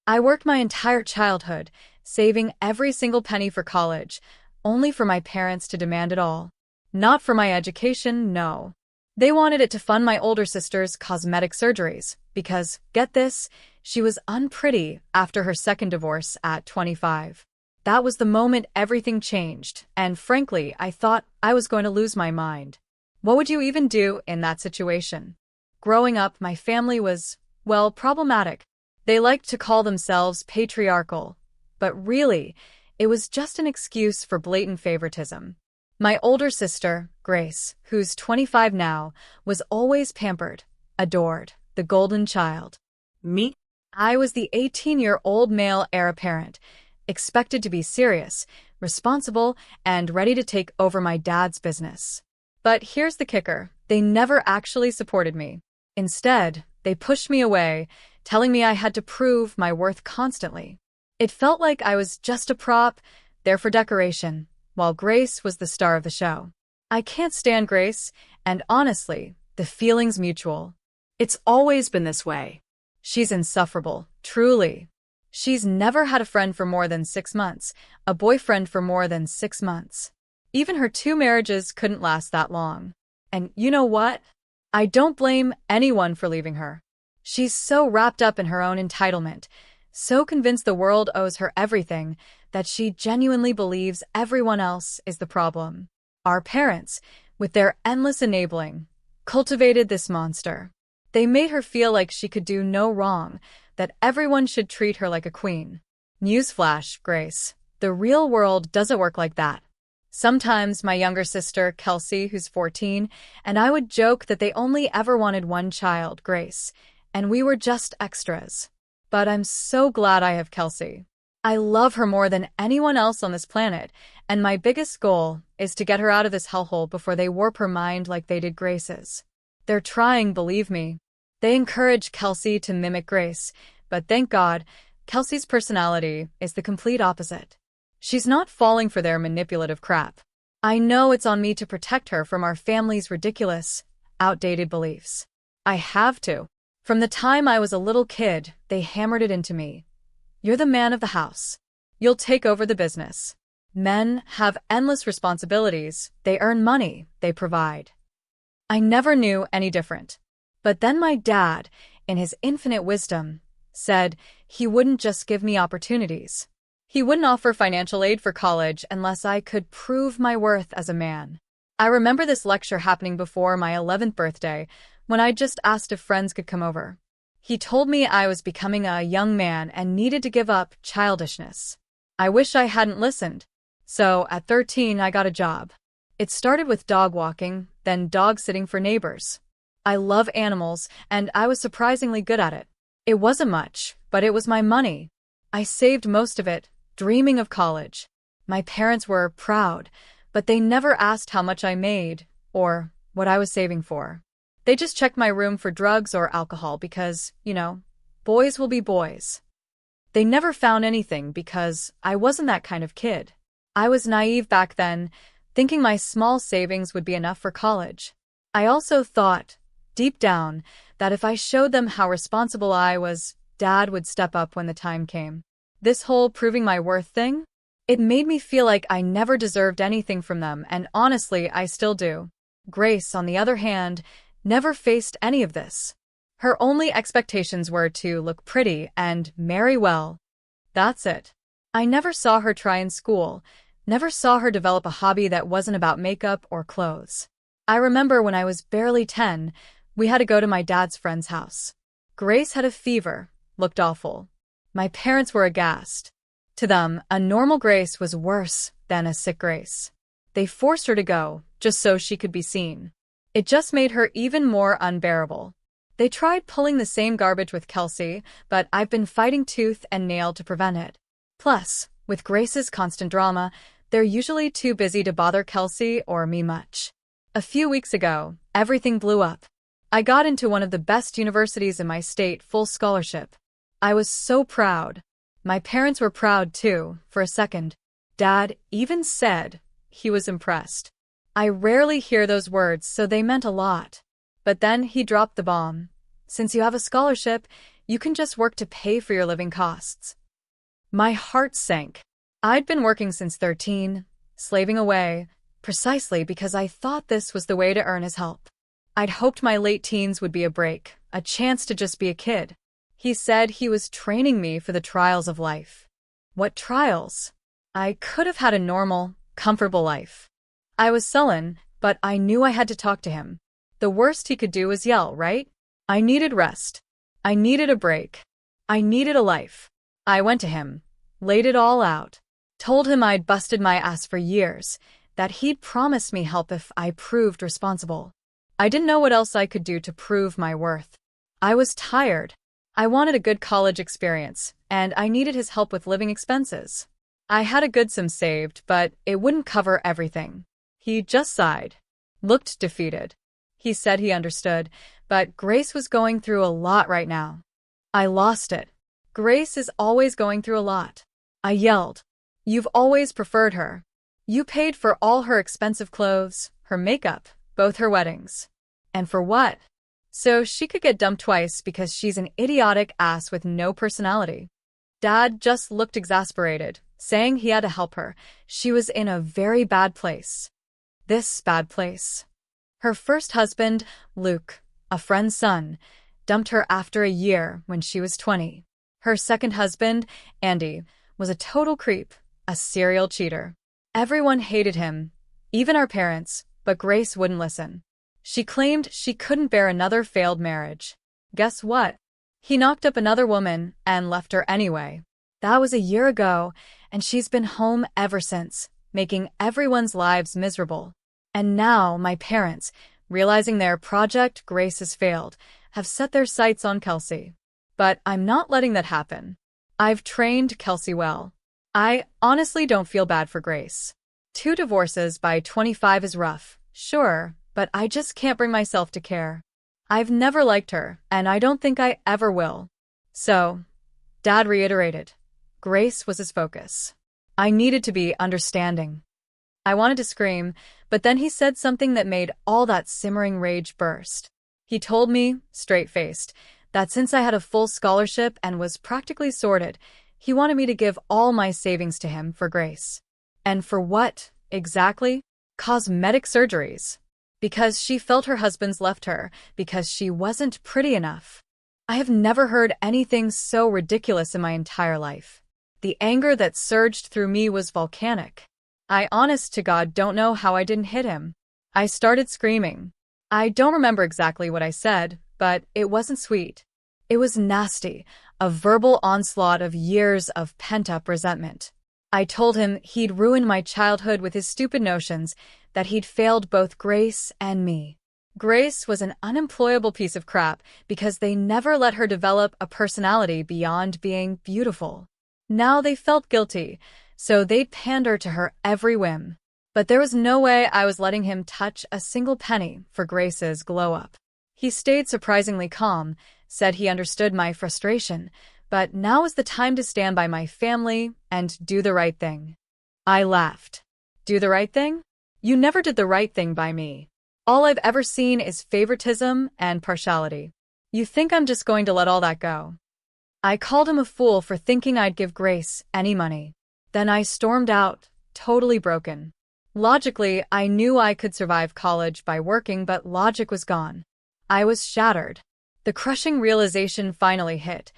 I worked my entire childhood, saving every single penny for college, only for my parents to demand it all. Not for my education, no. They wanted it to fund my older sister's cosmetic surgeries, because, get this, she was unpretty after her second divorce at 25. That was the moment everything changed, and frankly, I thought I was going to lose my mind. What would you even do in that situation? Growing up, my family was, well, problematic. They liked to call themselves patriarchal, but really, it was just an excuse for blatant favoritism. My older sister, Grace, who's 25 now, was always pampered, adored, the golden child. Me? I was the 18-year-old male heir apparent, expected to be serious, responsible, and ready to take over my dad's business. But here's the kicker, they never actually supported me. Instead, they pushed me away, telling me I had to prove my worth constantly. It felt like I was just a prop, there for decoration, while Grace was the star of the show. I can't stand Grace, and honestly, the feeling's mutual. It's always been this way. She's insufferable, truly. She's never had a friend for more than 6 months, a boyfriend for more than 6 months. Even her 2 marriages couldn't last that long. And you know what? I don't blame anyone for leaving her. She's so wrapped up in her own entitlement, so convinced the world owes her everything, that she genuinely believes everyone else is the problem. Our parents, with their endless enabling, cultivated this monster. They made her feel like she could do no wrong, that everyone should treat her like a queen. Newsflash, Grace, the real world doesn't work like that. Sometimes my younger sister, Kelsey, who's 14, and I would joke that they only ever wanted one child, Grace, and we were just extras. But I'm so glad I have Kelsey. I love her more than anyone else on this planet, and my biggest goal is to get her out of this hellhole before they warp her mind like they did Grace's. They're trying, believe me. They encourage Kelsey to mimic Grace, but thank God, Kelsey's personality is the complete opposite. She's not falling for their manipulative crap. I know it's on me to protect her from our family's ridiculous, outdated beliefs. I have to. From the time I was a little kid, they hammered it into me. You're the man of the house. You'll take over the business. Men have endless responsibilities. They earn money. They provide. I never knew any different. But then my dad, in his infinite wisdom, said he wouldn't just give me opportunities. He wouldn't offer financial aid for college unless I could prove my worth as a man. I remember this lecture happening before my 11th birthday, when I just asked if friends could come over. He told me I was becoming a young man and needed to give up childishness. I wish I hadn't listened. So, at 13, I got a job. It started with dog walking, then dog sitting for neighbors. I love animals, and I was surprisingly good at it. It wasn't much, but it was my money. I saved most of it, dreaming of college. My parents were proud, but they never asked how much I made, or what I was saving for. They just checked my room for drugs or alcohol because, boys will be boys. They never found anything because I wasn't that kind of kid. I was naive back then, thinking my small savings would be enough for college. I also thought, deep down, that if I showed them how responsible I was, Dad would step up when the time came. This whole proving my worth thing? It made me feel like I never deserved anything from them, and honestly, I still do. Grace, on the other hand, never faced any of this. Her only expectations were to look pretty and marry well. That's it. I never saw her try in school, never saw her develop a hobby that wasn't about makeup or clothes. I remember when I was barely 10, we had to go to my dad's friend's house. Grace had a fever, looked awful. My parents were aghast. To them, a normal Grace was worse than a sick Grace. They forced her to go, just so she could be seen. It just made her even more unbearable. They tried pulling the same garbage with Kelsey, but I've been fighting tooth and nail to prevent it. Plus, with Grace's constant drama, they're usually too busy to bother Kelsey or me much. A few weeks ago, everything blew up. I got into one of the best universities in my state, full scholarship. I was so proud. My parents were proud too, for a second. Dad even said he was impressed. I rarely hear those words, so they meant a lot. But then he dropped the bomb. Since you have a scholarship, You can just work to pay for your living costs. My heart sank. I'd been working since 13, slaving away, precisely because I thought this was the way to earn his help. I'd hoped my late teens would be a break, a chance to just be a kid. He said he was training me for the trials of life. What trials? I could have had a normal, comfortable life. I was sullen, but I knew I had to talk to him. The worst he could do was yell, right? I needed rest. I needed a break. I needed a life. I went to him, laid it all out, told him I'd busted my ass for years, that he'd promised me help if I proved responsible. I didn't know what else I could do to prove my worth. I was tired. I wanted a good college experience, and I needed his help with living expenses. I had a good sum saved, but it wouldn't cover everything. He just sighed, looked defeated. He said he understood, but Grace was going through a lot right now. I lost it. Grace is always going through a lot. I yelled. You've always preferred her. You paid for all her expensive clothes, her makeup, both her weddings. And for what? So she could get dumped twice because she's an idiotic ass with no personality. Dad just looked exasperated, saying he had to help her. She was in a very bad place. This bad place. Her first husband, Luke, a friend's son, dumped her after a year when she was 20. Her second husband, Andy, was a total creep, a serial cheater. Everyone hated him, even our parents, but Grace wouldn't listen. She claimed she couldn't bear another failed marriage. Guess what? He knocked up another woman and left her anyway. That was a year ago, and she's been home ever since, making everyone's lives miserable. And now my parents, realizing their project Grace has failed, have set their sights on Kelsey. But I'm not letting that happen. I've trained Kelsey well. I honestly don't feel bad for Grace. 2 divorces by 25 is rough, sure, but I just can't bring myself to care. I've never liked her, and I don't think I ever will. So, Dad reiterated. Grace was his focus. I needed to be understanding. I wanted to scream, but then he said something that made all that simmering rage burst. He told me, straight-faced, that since I had a full scholarship and was practically sorted, he wanted me to give all my savings to him for Grace. And for what, exactly? Cosmetic surgeries. Because she felt her husband's left her, because she wasn't pretty enough. I have never heard anything so ridiculous in my entire life. The anger that surged through me was volcanic. I honest to God don't know how I didn't hit him. I started screaming. I don't remember exactly what I said, but it wasn't sweet. It was nasty, a verbal onslaught of years of pent-up resentment. I told him he'd ruined my childhood with his stupid notions, that he'd failed both Grace and me. Grace was an unemployable piece of crap because they never let her develop a personality beyond being beautiful. Now they felt guilty, so they'd pander to her every whim. But there was no way I was letting him touch a single penny for Grace's glow-up. He stayed surprisingly calm, said he understood my frustration, but now was the time to stand by my family and do the right thing. I laughed. Do the right thing? You never did the right thing by me. All I've ever seen is favoritism and partiality. You think I'm just going to let all that go? I called him a fool for thinking I'd give Grace any money. Then I stormed out, totally broken. Logically, I knew I could survive college by working, but logic was gone. I was shattered. The crushing realization finally hit.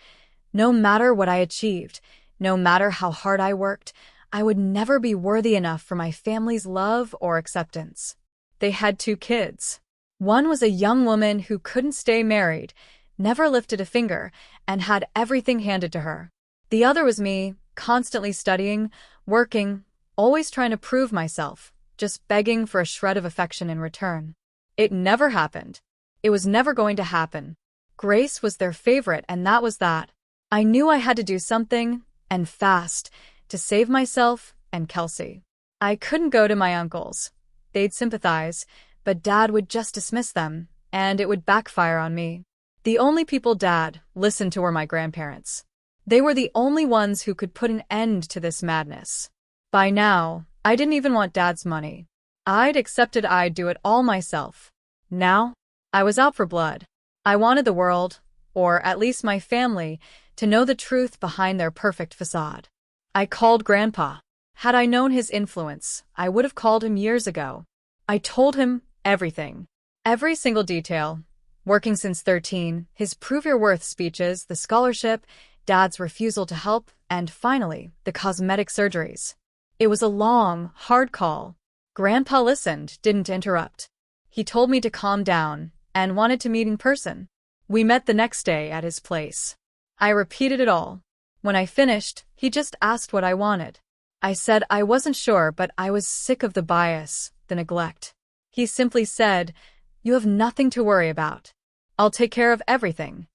No matter what I achieved, no matter how hard I worked, I would never be worthy enough for my family's love or acceptance. They had 2 kids. One was a young woman who couldn't stay married, never lifted a finger, and had everything handed to her. The other was me, constantly studying, working, always trying to prove myself, just begging for a shred of affection in return. It never happened. It was never going to happen. Grace was their favorite, and that was that. I knew I had to do something, and fast, to save myself and Kelsey. I couldn't go to my uncles. They'd sympathize, but Dad would just dismiss them, and it would backfire on me. The only people Dad listened to were my grandparents. They were the only ones who could put an end to this madness. By now, I didn't even want Dad's money. I'd accepted I'd do it all myself. Now, I was out for blood. I wanted the world, or at least my family, to know the truth behind their perfect facade. I called Grandpa. Had I known his influence, I would have called him years ago. I told him everything. Every single detail. Working since 13, his prove your worth speeches, the scholarship, Dad's refusal to help, and finally, the cosmetic surgeries. It was a long, hard call. Grandpa listened, didn't interrupt. He told me to calm down and wanted to meet in person. We met the next day at his place. I repeated it all. When I finished, he just asked what I wanted. I said I wasn't sure, but I was sick of the bias, the neglect. He simply said, "You have nothing to worry about. I'll take care of everything."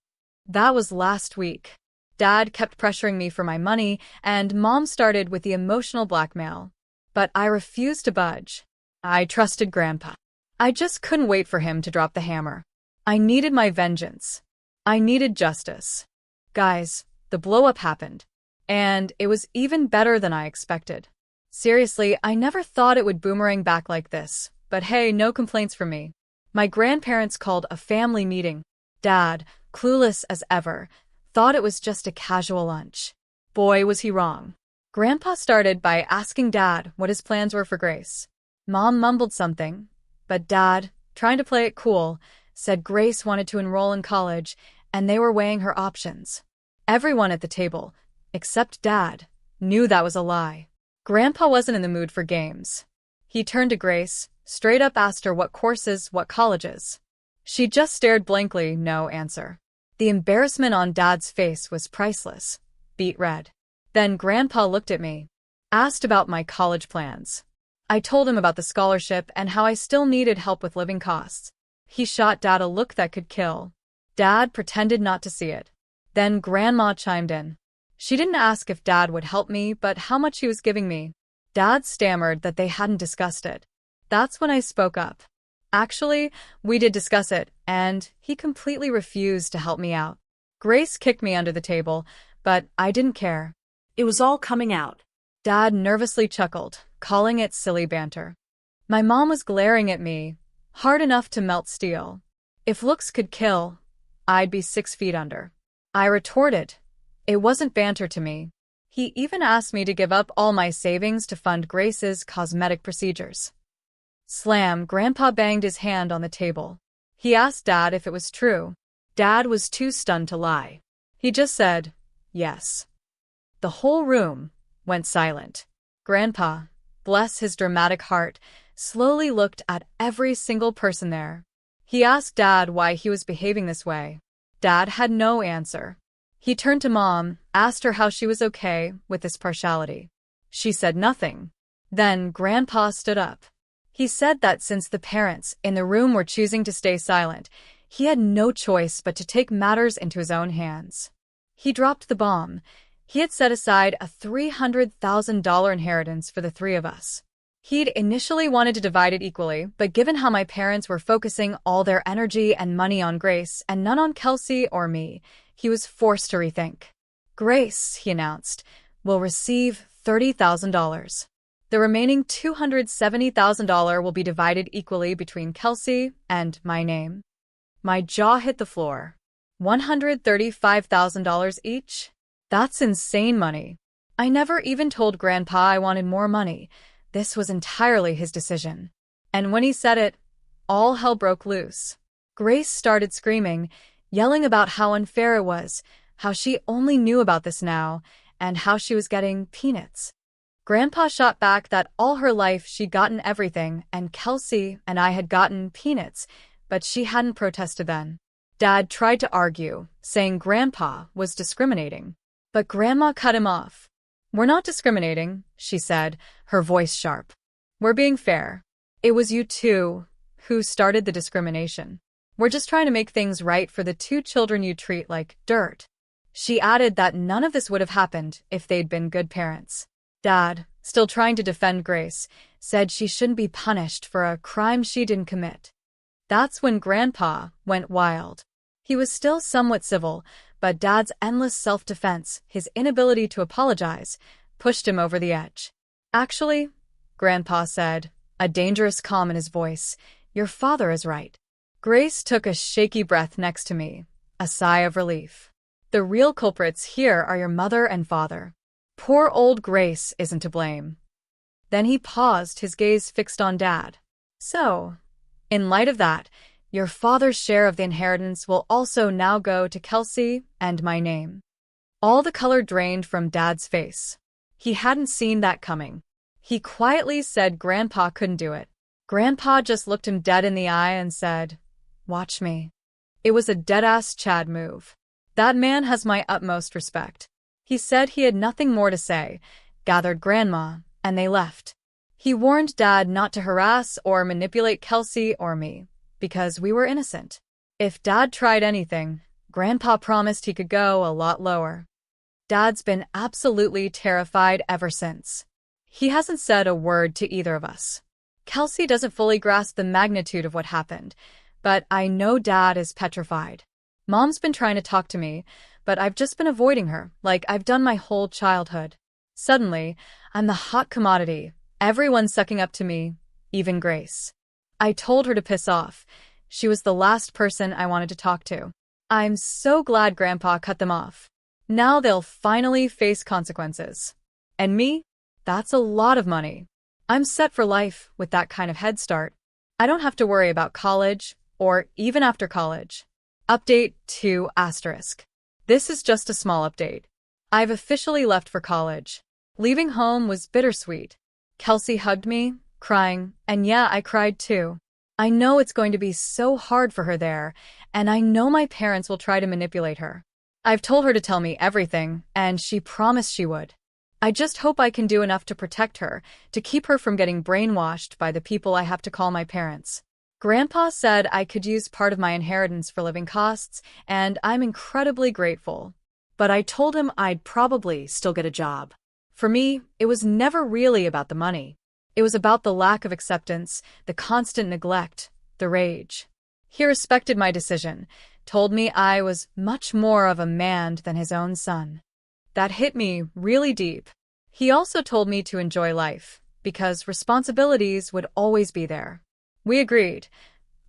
That was last week. Dad kept pressuring me for my money, and Mom started with the emotional blackmail. But I refused to budge. I trusted Grandpa. I just couldn't wait for him to drop the hammer. I needed my vengeance. I needed justice. Guys, the blow-up happened. And it was even better than I expected. Seriously, I never thought it would boomerang back like this, but hey, no complaints from me. My grandparents called a family meeting. Dad, clueless as ever, thought it was just a casual lunch. Boy, was he wrong. Grandpa started by asking Dad what his plans were for Grace. Mom mumbled something, but Dad, trying to play it cool, said Grace wanted to enroll in college and they were weighing her options. Everyone at the table, except Dad, knew that was a lie. Grandpa wasn't in the mood for games. He turned to Grace, straight up asked her what courses, what colleges. She just stared blankly, no answer. The embarrassment on Dad's face was priceless, beet red. Then Grandpa looked at me, asked about my college plans. I told him about the scholarship and how I still needed help with living costs. He shot Dad a look that could kill. Dad pretended not to see it. Then Grandma chimed in. She didn't ask if Dad would help me, but how much he was giving me. Dad stammered that they hadn't discussed it. That's when I spoke up. Actually, we did discuss it, and he completely refused to help me out. Grace kicked me under the table, but I didn't care. It was all coming out. Dad nervously chuckled, calling it silly banter. My mom was glaring at me, hard enough to melt steel. If looks could kill, I'd be 6 feet under. I retorted. It wasn't banter to me. He even asked me to give up all my savings to fund Grace's cosmetic procedures. Slam, Grandpa banged his hand on the table. He asked Dad if it was true. Dad was too stunned to lie. He just said, yes. The whole room went silent. Grandpa, bless his dramatic heart, slowly looked at every single person there. He asked Dad why he was behaving this way. Dad had no answer. He turned to Mom, asked her how she was okay with this partiality. She said nothing. Then Grandpa stood up. He said that since the parents in the room were choosing to stay silent, he had no choice but to take matters into his own hands. He dropped the bomb. He had set aside a $300,000 inheritance for the 3 of us. He'd initially wanted to divide it equally, but given how my parents were focusing all their energy and money on Grace and none on Kelsey or me, he was forced to rethink. Grace, he announced, will receive $30,000. The remaining $270,000 will be divided equally between Kelsey and my name. My jaw hit the floor. $135,000 each? That's insane money. I never even told Grandpa I wanted more money. This was entirely his decision. And when he said it, all hell broke loose. Grace started screaming, yelling about how unfair it was, how she only knew about this now, and how she was getting peanuts. Grandpa shot back that all her life she'd gotten everything, and Kelsey and I had gotten peanuts, but she hadn't protested then. Dad tried to argue, saying Grandpa was discriminating. But Grandma cut him off. We're not discriminating, she said, her voice sharp. We're being fair. It was you two who started the discrimination. We're just trying to make things right for the 2 children you treat like dirt. She added that none of this would have happened if they'd been good parents. Dad, still trying to defend Grace, said she shouldn't be punished for a crime she didn't commit. That's when Grandpa went wild. He was still somewhat civil, but Dad's endless self-defense, his inability to apologize, pushed him over the edge. Actually, Grandpa said, a dangerous calm in his voice, your father is right. Grace took a shaky breath next to me. A sigh of relief. The real culprits here are your mother and father. Poor old Grace isn't to blame. Then he paused, his gaze fixed on Dad. So, in light of that, your father's share of the inheritance will also now go to Kelsey and my name. All the color drained from Dad's face. He hadn't seen that coming. He quietly said Grandpa couldn't do it. Grandpa just looked him dead in the eye and said, "Watch me." It was a dead-ass Chad move. That man has my utmost respect. He said he had nothing more to say, gathered Grandma, and they left. He warned Dad not to harass or manipulate Kelsey or me, because we were innocent. If Dad tried anything, Grandpa promised he could go a lot lower. Dad's been absolutely terrified ever since. He hasn't said a word to either of us. Kelsey doesn't fully grasp the magnitude of what happened, but I know Dad is petrified. Mom's been trying to talk to me, but I've just been avoiding her, like I've done my whole childhood. Suddenly, I'm the hot commodity. Everyone's sucking up to me, even Grace. I told her to piss off. She was the last person I wanted to talk to. I'm so glad Grandpa cut them off. Now they'll finally face consequences. And me? That's a lot of money. I'm set for life with that kind of head start. I don't have to worry about college, or even after college. Update 2 asterisk. This is just a small update. I've officially left for college. Leaving home was bittersweet. Kelsey hugged me, crying, and yeah, I cried too. I know it's going to be so hard for her there, and I know my parents will try to manipulate her. I've told her to tell me everything, and she promised she would. I just hope I can do enough to protect her, to keep her from getting brainwashed by the people I have to call my parents. Grandpa said I could use part of my inheritance for living costs, and I'm incredibly grateful. But I told him I'd probably still get a job. For me, it was never really about the money. It was about the lack of acceptance, the constant neglect, the rage. He respected my decision, told me I was much more of a man than his own son. That hit me really deep. He also told me to enjoy life, because responsibilities would always be there. We agreed.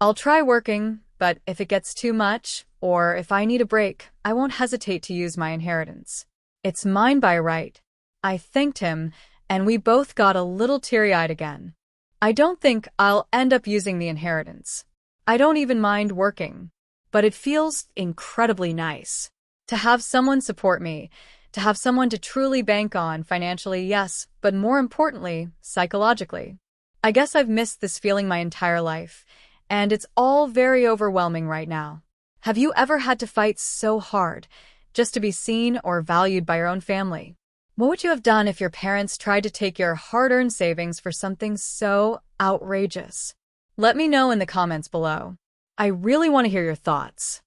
I'll try working, but if it gets too much, or if I need a break, I won't hesitate to use my inheritance. It's mine by right. I thanked him, and we both got a little teary-eyed again. I don't think I'll end up using the inheritance. I don't even mind working, but it feels incredibly nice to have someone support me, to have someone to truly bank on financially, yes, but more importantly, psychologically. I guess I've missed this feeling my entire life, and it's all very overwhelming right now. Have you ever had to fight so hard just to be seen or valued by your own family? What would you have done if your parents tried to take your hard-earned savings for something so outrageous? Let me know in the comments below. I really want to hear your thoughts.